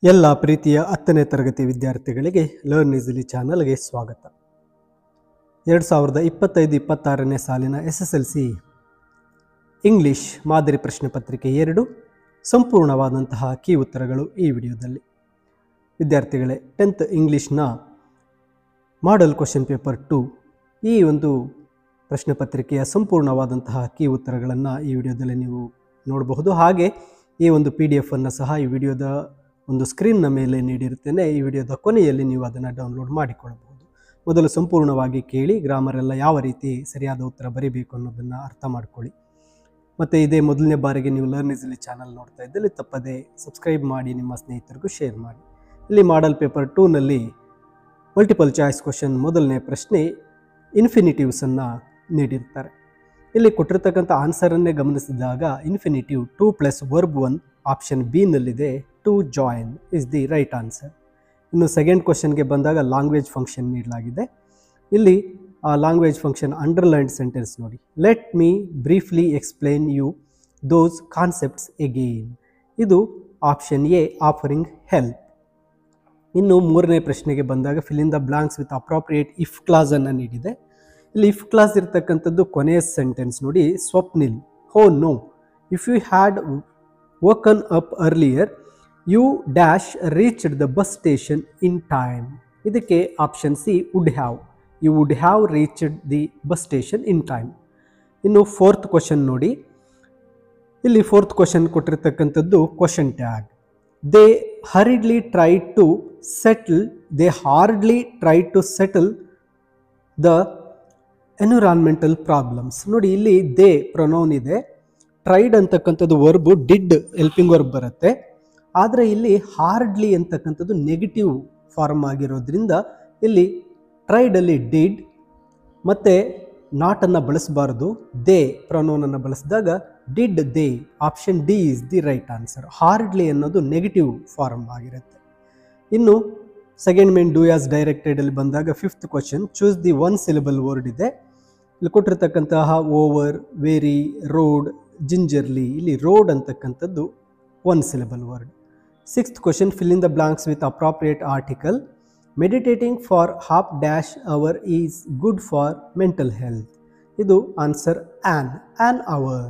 ಎಲ್ಲ ಪ್ರೀತಿಯ 10ನೇ ತರಗತಿ ವಿದ್ಯಾರ್ಥಿಗಳಿಗೆ ಲರ್ನ್ ಈಸಿಲಿ ಚಾನಲ್ಗೆ ಸ್ವಾಗತ. 2025-26ನೇ ಸಾಲಿನ SSLC ಇಂಗ್ಲಿಷ್ ಮಾದರಿ ಪ್ರಶ್ನೆ ಪತ್ರಿಕೆ 2 ಸಂಪೂರ್ಣವಾದಂತಹ ಕೀ ಉತ್ತರಗಳು ಈ ವಿಡಿಯೋದಲ್ಲಿ. ವಿದ್ಯಾರ್ಥಿಗಳೇ, 10th ಇಂಗ್ಲಿಷ್ನ ಮಾಡೆಲ್ ಕ್ವೆಶ್ಚನ್ ಪೇಪರ್ 2 ಈ ಒಂದು ಪ್ರಶ್ನೆ ಪತ್ರಿಕೆಯ ಸಂಪೂರ್ಣವಾದಂತಹ ಕೀ ಉತ್ತರಗಳನ್ನು ಈ ವಿಡಿಯೋದಲ್ಲಿ ನೀವು ನೋಡಬಹುದು. ಹಾಗೆ ಈ ಒಂದು PDF ಅನ್ನು ಸಹ ಈ ವಿಡಿಯೋದ ಒಂದು ಸ್ಕ್ರೀನ್ನ ಮೇಲೆ ನೀಡಿರುತ್ತೇನೆ. ಈ ವಿಡಿಯೋದ ಕೊನೆಯಲ್ಲಿ ನೀವು ಅದನ್ನು ಡೌನ್ಲೋಡ್ ಮಾಡಿಕೊಳ್ಳಬಹುದು. ಮೊದಲು ಸಂಪೂರ್ಣವಾಗಿ ಕೇಳಿ, ಗ್ರಾಮರ್ ಎಲ್ಲ ಯಾವ ರೀತಿ ಸರಿಯಾದ ಉತ್ತರ ಬರೀಬೇಕು ಅನ್ನೋದನ್ನು ಅರ್ಥ ಮಾಡ್ಕೊಳ್ಳಿ. ಮತ್ತು ಇದೇ ಮೊದಲನೇ ಬಾರಿಗೆ ನೀವು ಲರ್ನ್ ಈಸಿಲಿ ಚಾನಲ್ ನೋಡ್ತಾ ಇದ್ದಲ್ಲಿ ತಪ್ಪದೆ ಸಬ್ಸ್ಕ್ರೈಬ್ ಮಾಡಿ, ನಿಮ್ಮ ಸ್ನೇಹಿತರಿಗೂ ಶೇರ್ ಮಾಡಿ. ಇಲ್ಲಿ ಮಾಡೆಲ್ ಪೇಪರ್ 2ನಲ್ಲಿ ಮಲ್ಟಿಪಲ್ ಚಾಯ್ಸ್ ಕ್ವೆಶ್ಚನ್ ಮೊದಲನೇ ಪ್ರಶ್ನೆ ಇನ್ಫಿನಿಟಿವ್ಸನ್ನು ನೀಡಿರ್ತಾರೆ. ಇಲ್ಲಿ ಕೊಟ್ಟಿರ್ತಕ್ಕಂಥ ಆನ್ಸರನ್ನೇ ಗಮನಿಸಿದಾಗ ಇನ್ಫಿನಿಟಿವ್ 2 + ವರ್ಬ್ 1 ಆಪ್ಷನ್ ಬಿ ನಲ್ಲಿದೆ. To join is the right answer. ಇನ್ನು ಸೆಕೆಂಡ್ ಕ್ವೆಶ್ಚನ್ಗೆ ಬಂದಾಗ ಲ್ಯಾಂಗ್ವೇಜ್ ಫಂಕ್ಷನ್ ನೀಡಲಾಗಿದೆ. ಇಲ್ಲಿ ಆ ಲ್ಯಾಂಗ್ವೇಜ್ ಫಂಕ್ಷನ್ ಅಂಡರ್ಲೈನ್ಡ್ ಸೆಂಟೆನ್ಸ್ ನೋಡಿ. Let me briefly explain you those concepts again. ಇದು ಆಪ್ಷನ್ ಎ ಆಫರಿಂಗ್ ಹೆಲ್ಪ್. ಇನ್ನು ಮೂರನೇ ಪ್ರಶ್ನೆಗೆ ಬಂದಾಗ fill in the blanks with appropriate if ಕ್ಲಾಸನ್ನು ನೀಡಿದೆ. ಇಲ್ಲಿ ಇಫ್ ಕ್ಲಾಸ್ ಇರ್ತಕ್ಕಂಥದ್ದು ಕೊನೆಯ ಸೆಂಟೆನ್ಸ್ ನೋಡಿ. Swapnil oh no if you had woken up earlier you dash reached the bus station in time. ಇದಕ್ಕೆ option C would have. You would have reached the bus station in time. ಇನ್ನು fourth question ನೋಡಿ. ಇಲ್ಲಿ fourth question ಕೊಟ್ಟಿರ್ತಕ್ಕಂಥದ್ದು question tag. They hardly try to settle they hardly try to settle the environmental problems. ನೋಡಿ, ಇಲ್ಲಿ they pronoun ಇದೆ. Tried ಅಂತಕ್ಕಂಥದ್ದು verb did helping verb ಬರುತ್ತೆ. ಆದರೆ ಇಲ್ಲಿ ಹಾರ್ಡ್ಲಿ ಅಂತಕ್ಕಂಥದ್ದು ನೆಗೆಟಿವ್ ಫಾರ್ಮ್ ಆಗಿರೋದ್ರಿಂದ ಇಲ್ಲಿ ಟ್ರೈಡಲ್ಲಿ ಡಿಡ್ ಮತ್ತು ನಾಟನ್ನು ಬಳಸಬಾರ್ದು, ದೇ ಪ್ರೊನೌನನ್ನು ಬಳಸಿದಾಗ did they. Option D is the right answer. Hardly ಅನ್ನೋದು ನೆಗೆಟಿವ್ ಫಾರ್ಮ್ ಆಗಿರುತ್ತೆ. ಇನ್ನು second main do as directed ಅಲ್ಲಿ ಬಂದಾಗ fifth question choose the one syllable word ಇದೆ. ಇಲ್ಲಿ ಕೊಟ್ಟಿರ್ತಕ್ಕಂತಹ ಓವರ್, ವೆರಿ, ರೋಡ್, ಜಿಂಜರ್ಲಿ. ಇಲ್ಲಿ ರೋಡ್ ಅಂತಕ್ಕಂಥದ್ದು one syllable word. Sixth question fill in the blanks with appropriate article. Meditating for half dash hour is good for mental health. ಇದು answer an hour.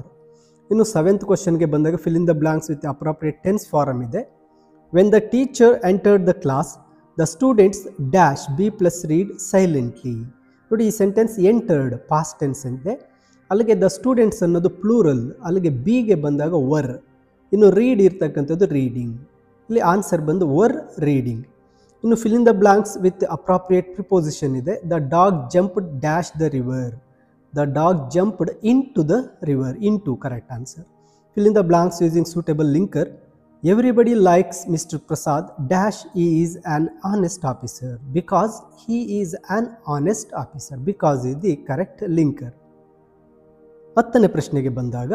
ಇನ್ನು seventh ಕ್ವೆಶ್ಚನ್ಗೆ ಬಂದಾಗ fill in the blanks with appropriate tense form ಇದೆ. When the teacher entered the class the students dash be plus read silently. ನೋಡಿ, ಈ sentence entered past tense ಇದೆ. ಅಲ್ಲಿಗೆ the students ಅನ್ನೋದು plural. ಅಲ್ಲಿಗೆ ಬಿಗೆ ಬಂದಾಗ ವರ್. ಇನ್ನು ರೀಡ್ ಇರ್ತಕ್ಕಂಥದ್ದು ರೀಡಿಂಗ್. ಇಲ್ಲಿ ಆನ್ಸರ್ ಬಂದು ವರ್ ರೀಡಿಂಗ್. ಇನ್ನು fill in the blanks with appropriate preposition ಇದೆ. The dog jumped dash the river. The dog jumped into the river. Into correct answer. Fill in the blanks using suitable linker. Everybody likes mister Prasad dash is an honest officer because he is an honest officer. Because is the correct linker. 10ನೇ ಪ್ರಶ್ನೆಗೆ ಬಂದಾಗ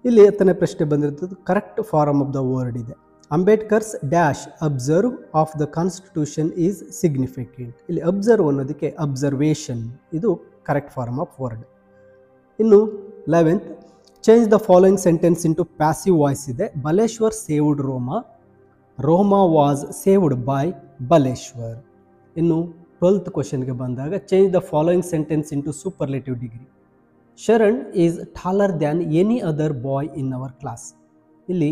ಇಲ್ಲಿ 10ನೇ ಪ್ರಶ್ನೆ ಬಂದಿರ್ತದ್ದು correct form of the word ಇದೆ. Ambedkar's dash observe of the constitution is significant. ಇಲ್ಲಿ observe ಅನ್ನೋದಕ್ಕೆ ಅಬ್ಸರ್ವೇಷನ್. ಇದು ಕರೆಕ್ಟ್ ಫಾರ್ಮ್ ಆಫ್ ವರ್ಡ್. ಇನ್ನು 11th change the following sentence into passive voice ಇದೆ. Baleshwar saved Roma. Roma was saved by Baleshwar. ಇನ್ನು 12th ಕ್ವೆಶ್ಚನ್ಗೆ ಬಂದಾಗ change the following sentence into superlative degree. Sharan is taller than any other boy in our class. ಇಲ್ಲಿ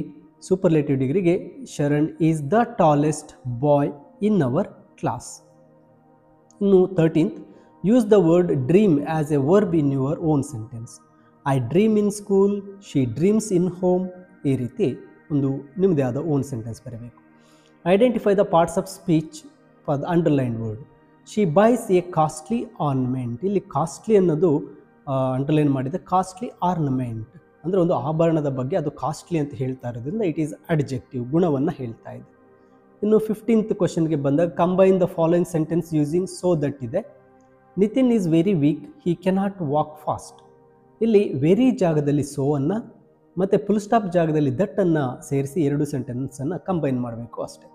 superlative ಡಿಗ್ರಿಗೆ Sharan is the tallest boy in our class. ಇನ್ನು 13th use the word dream as A verb in your own sentence. I dream in school, she dreams in home. ಈ ರೀತಿ ಒಂದು ನಿಮ್ಮದೇ ಆದ own sentence ಬರಬೇಕು. Identify the parts of speech for the underlined word. She byes A costly ornament. ಇಲ್ಲಿ costly ಅನ್ನೋದು underline ಮಾಡಿದೆ. Costly ornament ಅಂದರೆ ಒಂದು ಆಭರಣದ ಬಗ್ಗೆ ಅದು ಕಾಸ್ಟ್ಲಿ ಅಂತ ಹೇಳ್ತಾ ಇರೋದ್ರಿಂದ ಇಟ್ ಈಸ್ ಅಡ್ಜೆಕ್ಟಿವ್, ಗುಣವನ್ನು ಹೇಳ್ತಾ ಇದೆ. ಇನ್ನು 15th ಕ್ವೆಶ್ಚನ್ಗೆ ಬಂದಾಗ combine the following sentence using so that ಇದೆ. Nitin is very weak, he cannot walk fast. ಇಲ್ಲಿ ವೆರಿ ಜಾಗದಲ್ಲಿ ಸೋ ಅನ್ನು ಮತ್ತು ಫುಲ್ ಸ್ಟಾಪ್ ಜಾಗದಲ್ಲಿ ದಟ್ ಅನ್ನು ಸೇರಿಸಿ ಎರಡು ಸೆಂಟೆನ್ಸನ್ನು ಕಂಬೈನ್ ಮಾಡಬೇಕು ಅಷ್ಟೇ.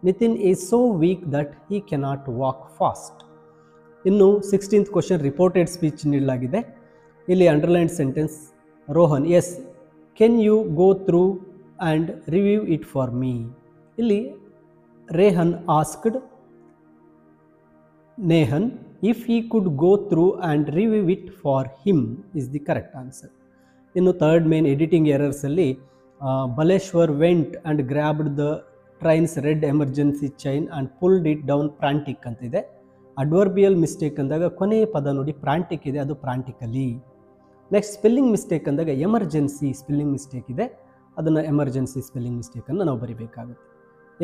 Nitin is so weak that he cannot walk fast. ಇನ್ನು 16th ಕ್ವೆಶ್ಚನ್ ರಿಪೋರ್ಟೆಡ್ ಸ್ಪೀಚ್ ನೀಡಲಾಗಿದೆ. ಇಲ್ಲಿ underlined sentence Rohan says can you go through and review it for me. ಇಲ್ಲಿ Rehan asked Nehan if he could go through and review it for him is the correct answer. ಇನ್ನು third main editing ಎರರ್ಸಲ್ಲಿ Baleshwar went and grabbed the train's red emergency chain and pulled it down frantic ಅಂತಿದೆ. Adverbial mistake ಅಂದಾಗ ಕೊನೆಯ ಪದ ನೋಡಿ ಪ್ರಾಂಟಿಕ್ ಇದೆ, ಅದು ಪ್ರಾಂಟಿಕಲಿ. Next spelling mistake ಅಂದಾಗ ಎಮರ್ಜೆನ್ಸಿ ಸ್ಪೆಲ್ಲಿಂಗ್ ಮಿಸ್ಟೇಕ್ ಇದೆ, ಅದನ್ನು ಎಮರ್ಜೆನ್ಸಿ ಸ್ಪೆಲ್ಲಿಂಗ್ ಮಿಸ್ಟೇಕನ್ನು ನಾವು ಬರಿಬೇಕಾಗುತ್ತೆ.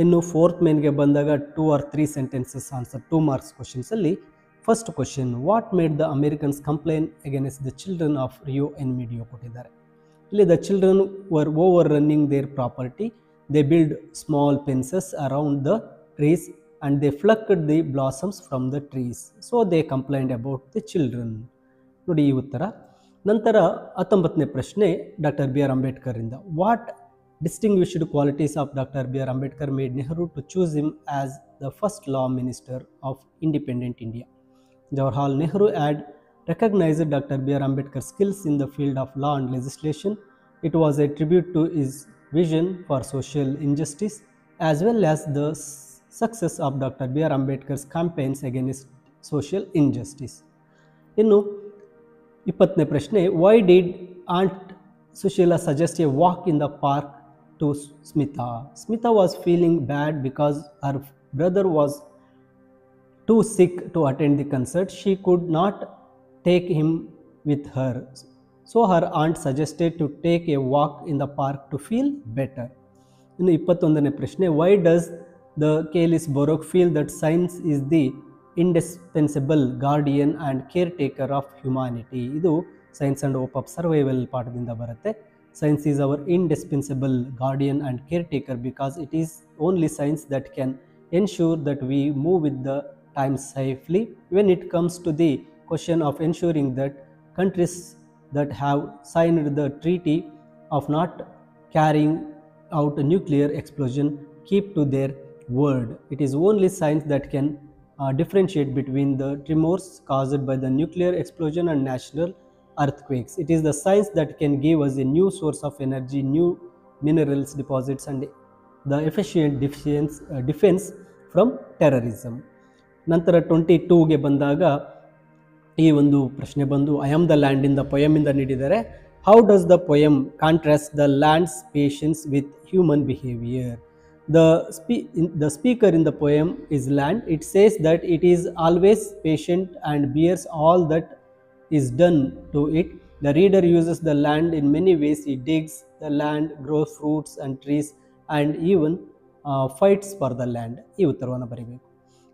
ಇನ್ನು ಫೋರ್ತ್ ಮೇನ್ಗೆ ಬಂದಾಗ 2 or 3 ಸೆಂಟೆನ್ಸಸ್ ಆನ್ಸರ್ 2 ಮಾರ್ಕ್ಸ್ ಕ್ವಶನ್ಸಲ್ಲಿ first question, what made the Americans complain against the children of Rio en Medio ಕೊಟ್ಟಿದ್ದಾರೆ. ಇಲ್ಲಿ the children were overrunning their property, they build small fences around the trees and they plucked the blossoms from the trees, so they complained about the children. ನೋಡಿ ಈ ಉತ್ತರ. ನಂತರ 19ನೇ ಪ್ರಶ್ನೆ doctor B R ಅಂಬೇಡ್ಕರಿಂದ, what distinguished qualities of Dr. B. R. Ambedkar made Nehru to choose him as the first law minister of independent India. Jawaharlal Nehru had recognized Dr. B. R. Ambedkar's skills in the field of law and legislation. It was a tribute to his vision for social injustice as well as the success of Dr. B. R. Ambedkar's campaigns against social injustice. ಇನ್ನು 20ನೇ ಪ್ರಶ್ನೆ, why did Aunt Sushila suggest a walk in the park to Smita? Smita was feeling bad because her brother was too sick to attend the concert. She could not take him with her, so her aunt suggested to take a walk in the park to feel better. ಇನ್ನು 21ನೇ ಪ್ರಶ್ನೆ, why does the Kailis Baroque feel that science is the indispensable guardian and caretaker of humanity? ಇದು science and hope of survival ಪಾಠದಿಂದ ಬರುತ್ತೆ. Science is our indispensable guardian and caretaker because it is only science that can ensure that we move with the times safely. When it comes to the question of ensuring that countries that have signed the treaty of not carrying out a nuclear explosion keep to their word, it is only science that can differentiate between the tremors caused by the nuclear explosion and natural earthquakes. It is the science that can give us a new source of energy, new minerals deposits and the efficient defense from terrorism. ನಂತರ 22ಗೆ ಬಂದಾಗ ಈ ಒಂದು ಪ್ರಶ್ನೆ ಬಂದು I am the land ಇಂದ poem ಇಂದ ನೀಡಿದ್ದಾರೆ. How does the poem contrast the land's patience with human behaviour? The speaker in the poem is land. It says that it is always patient and bears all that is done to it. The reader uses the land in many ways. He digs the land, grows fruits and trees and even fights for the land. ಈ ಉತ್ತರವನ್ನು ಬರೀಬೇಕು.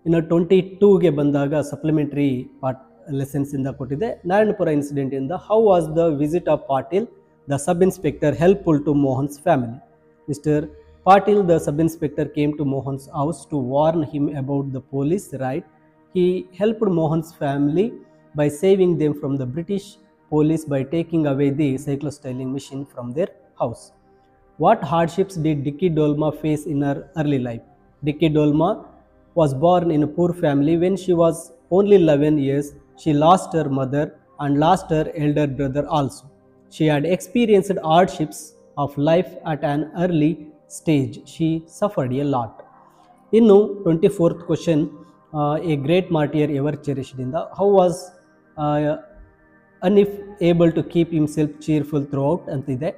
ಇನ್ನು 22ಗೆ ಬಂದಾಗ supplementary part lessons ಇಂದ ಕೊಟ್ಟಿದೆ. Narayanapura incident ಇಂದ how was the visit of Patil the sub inspector helpful to Mohan's family? Mr. Patil, the sub inspector, came to Mohan's house to warn him about the police riot. He helped Mohan's family by saving them from the British police by taking away the cyclostyling machine from their house. What hardships did Dicky Dolma face in her early life? Dicky Dolma was born in a poor family. When she was only 11 years, she lost her mother and lost her elder brother also. She had experienced hardships of life at an early stage. She suffered a lot. ಇನ್ನು 24th question, a great martyr ever cherished in the how was Anif able to keep himself cheerful throughout ಅಂತಿದೆ.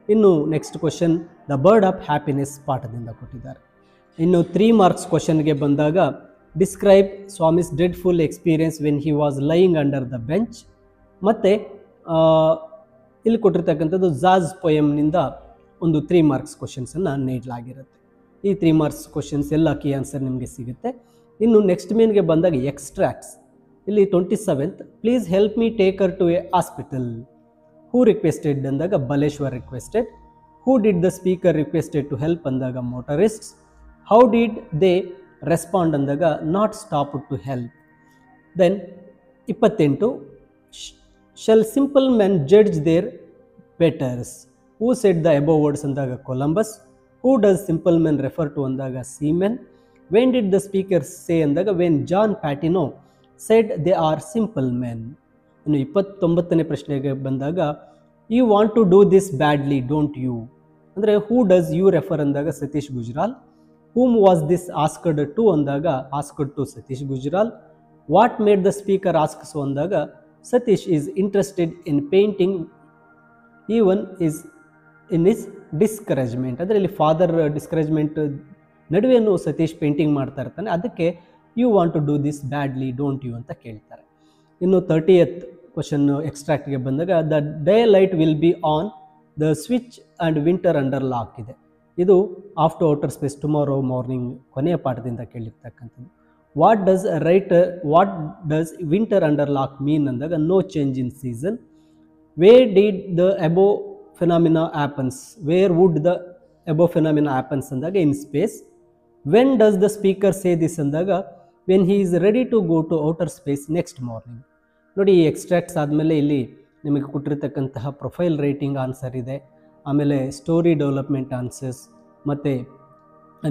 ಇನ್ನು next question the bird of happiness ಪಾಠದಿಂದ ಕೊಟ್ಟಿದ್ದಾರೆ. ಇನ್ನು 3 marks ಕ್ವಶನ್ಗೆ ಬಂದಾಗ describe Swami's dreadful experience when he was lying under the bench. ಮತ್ತು ಇಲ್ಲಿ ಕೊಟ್ಟಿರ್ತಕ್ಕಂಥದ್ದು ಜಾಜ್ ಪೊಯಮ್ನಿಂದ ಒಂದು 3 ಮಾರ್ಕ್ಸ್ ಕ್ವಶನ್ಸನ್ನು ನೀಡಲಾಗಿರುತ್ತೆ. ಈ 3 ಮಾರ್ಕ್ಸ್ ಕ್ವಶನ್ಸ್ ಎಲ್ಲ ಕೀ ಆನ್ಸರ್ ನಿಮಗೆ ಸಿಗುತ್ತೆ. ಇನ್ನು ನೆಕ್ಸ್ಟ್ ಮೇನ್ಗೆ ಬಂದಾಗ ಎಕ್ಸ್ಟ್ರಾಕ್ಟ್ಸ್. ಇಲ್ಲಿ 27th, please help me take her to a hospital. Who requested ಅಂದಾಗ Baleshwar requested. Who did the speaker requested to help ಅಂದಾಗ motorists. How did they respond ಅಂದಾಗ not stop to help. Then 28, shall simple men judge their betters. Who said the above words ಅಂದಾಗ Columbus. Who does simple men refer to ಅಂದಾಗ seamen. When did the speaker say ಅಂದಾಗ when John Patino said they are simple men. ಇನ್ನು 29ನೇ ಪ್ರಶ್ನೆಗೆ ಬಂದಾಗ you want to do this badly don't you ಅಂದರೆ who does you refer ಅಂದಾಗ Satish Gujral. Whom was this asked to ಅಂದಾಗ asked to Satish Gujral. What made the speaker ask so ಅಂದಾಗ Satish is interested in painting even is in is discouragement. ಅದರಲ್ಲಿ father discouragement ನಡುವೆನೂ Satish painting ಮಾಡ್ತಾ ಇರ್ತಾನೆ. ಅದಕ್ಕೆ you want to do this badly don't you ಅಂತ ಕೇಳ್ತಾರೆ. ಇನ್ನು 30th ಕ್ವಶನ್ ಎಕ್ಸ್ಟ್ರಾಕ್ಟ್ಗೆ ಬಂದಾಗ the daylight will be on the switch and winter under lock ಇದೆ. ಇದು after outer space tomorrow morning ಕೊನೆಯ ಪಾಠದಿಂದ ಕೇಳಿರ್ತಕ್ಕಂಥದ್ದು. What does winter under lock mean ಅಂದಾಗ no change in season. Where did the above phenomena happens, where would the above phenomena happens ಅಂದಾಗ in space. When does the speaker say this ಅಂದಾಗ when he is ready to go to outer space next morning. ನೋಡಿ, ಈ extracts ಆದಮೇಲೆ ಇಲ್ಲಿ ನಿಮಗೆ ಕೊಟ್ಟಿರ್ತಕ್ಕಂತಹ profile writing answer ಇದೆ, ಆಮೇಲೆ story development answers, ಮತ್ತು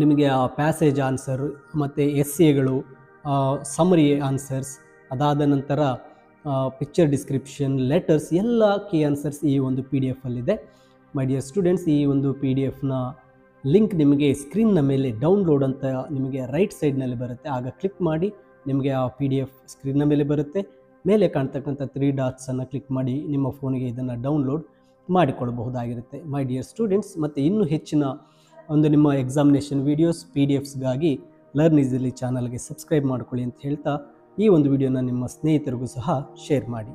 ನಿಮಗೆ ಪ್ಯಾಸೇಜ್ ಆನ್ಸರ್, ಮತ್ತು ಎಸ್ಸೆಗಳು, ಸಮರಿ ಆನ್ಸರ್ಸ್, ಅದಾದ ನಂತರ ಪಿಕ್ಚರ್ ಡಿಸ್ಕ್ರಿಪ್ಷನ್, ಲೆಟರ್ಸ್, ಎಲ್ಲ ಕೀ ಆನ್ಸರ್ಸ್ ಈ ಒಂದು PDF ಅಲ್ಲಿದೆ. ಮೈ ಡಿಯರ್ ಸ್ಟೂಡೆಂಟ್ಸ್, ಈ ಒಂದು PDFನ ಲಿಂಕ್ ನಿಮಗೆ ಸ್ಕ್ರೀನ್ನ ಮೇಲೆ ಡೌನ್ಲೋಡ್ ಅಂತ ನಿಮಗೆ ರೈಟ್ ಸೈಡ್ನಲ್ಲಿ ಬರುತ್ತೆ. ಆಗ ಕ್ಲಿಕ್ ಮಾಡಿ ನಿಮಗೆ ಆ PDF ಸ್ಕ್ರೀನ್ನ ಮೇಲೆ ಬರುತ್ತೆ. ಮೇಲೆ ಕಾಣ್ತಕ್ಕಂಥ 3 ಡಾಟ್ಸನ್ನು ಕ್ಲಿಕ್ ಮಾಡಿ ನಿಮ್ಮ ಫೋನಿಗೆ ಇದನ್ನು ಡೌನ್ಲೋಡ್ ಮಾಡಿಕೊಳ್ಳಬಹುದಾಗಿರುತ್ತೆ. ಮೈ ಡಿಯರ್ ಸ್ಟೂಡೆಂಟ್ಸ್, ಮತ್ತು ಇನ್ನೂ ಹೆಚ್ಚಿನ ಒಂದು ನಿಮ್ಮ ಎಕ್ಸಾಮಿನೇಷನ್ ವೀಡಿಯೋಸ್ PDFಸ್ಗಾಗಿ ಲರ್ನ್ ಈಸಿಲಿ ಚಾನಲ್ಗೆ ಸಬ್ಸ್ಕ್ರೈಬ್ ಮಾಡ್ಕೊಳ್ಳಿ ಅಂತ ಹೇಳ್ತಾ ಈ ಒಂದು ವಿಡಿಯೋನ ನಿಮ್ಮ ಸ್ನೇಹಿತರಿಗೂ ಸಹ ಶೇರ್ ಮಾಡಿ.